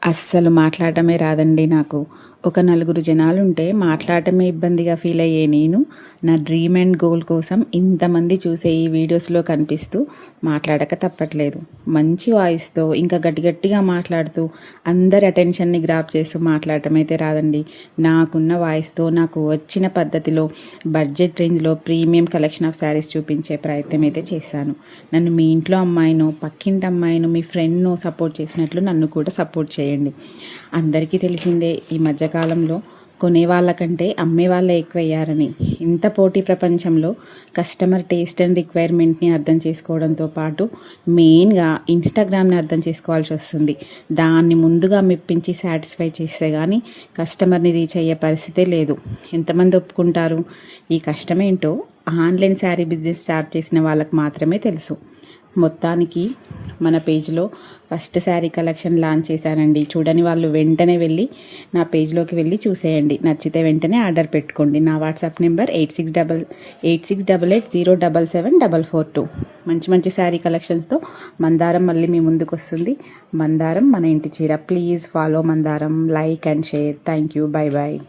అస్సలు మాట్లాడటమే రాదండి నాకు. ఒక నలుగురు జనాలుంటే మాట్లాడటమే ఇబ్బందిగా ఫీల్ అయ్యే నేను, నా డ్రీమ్ అండ్ గోల్ కోసం ఇంతమంది చూసే ఈ వీడియోస్లో కనిపిస్తూ మాట్లాడక తప్పట్లేదు. మంచి వాయిస్తో ఇంకా గట్టిగా మాట్లాడుతూ అందరి అటెన్షన్ని గ్రాప్ చేస్తూ మాట్లాడటం అయితే రాదండి. నాకున్న వాయిస్తో నాకు వచ్చిన పద్ధతిలో బడ్జెట్ రేంజ్లో ప్రీమియం కలెక్షన్ ఆఫ్ శారీస్ చూపించే ప్రయత్నం అయితే చేశాను. నన్ను మీ ఇంట్లో అమ్మాయినో, పక్కింటి అమ్మాయినో, మీ ఫ్రెండ్నో సపోర్ట్ చేసినట్లు నన్ను కూడా సపోర్ట్ చేయండి. అందరికీ తెలిసిందే ఈ మధ్యకాలంలో కొనే వాళ్ళకంటే అమ్మే వాళ్ళే ఎక్కువయ్యారని. ఇంత పోటీ ప్రపంచంలో కస్టమర్ టేస్ట్ అండ్ రిక్వైర్మెంట్ని అర్థం చేసుకోవడంతో పాటు మెయిన్గా ఇన్స్టాగ్రామ్ని అర్థం చేసుకోవాల్సి వస్తుంది. దాన్ని ముందుగా మెప్పించి సాటిస్ఫై చేస్తే కానీ కస్టమర్ని రీచ్ అయ్యే పరిస్థితే లేదు. ఎంతమంది ఒప్పుకుంటారు? ఈ కష్టమేంటో ఆన్లైన్ శారీ బిజినెస్ స్టార్ట్ చేసిన వాళ్ళకి మాత్రమే తెలుసు. మొత్తానికి మన పేజ్లో ఫస్ట్ శారీ కలెక్షన్ లాంచ్ చేశానండి. చూడని వాళ్ళు వెంటనే వెళ్ళి నా పేజ్లోకి వెళ్ళి చూసేయండి. నచ్చితే వెంటనే ఆర్డర్ పెట్టుకోండి. నా వాట్సాప్ నెంబర్ 868880774442. మంచి మంచి శారీ కలెక్షన్స్తో మందారం మళ్ళీ మీ ముందుకు వస్తుంది. మందారం మన ఇంటి చీర. Please follow Mandaram, like and share. Thank you. Bye bye.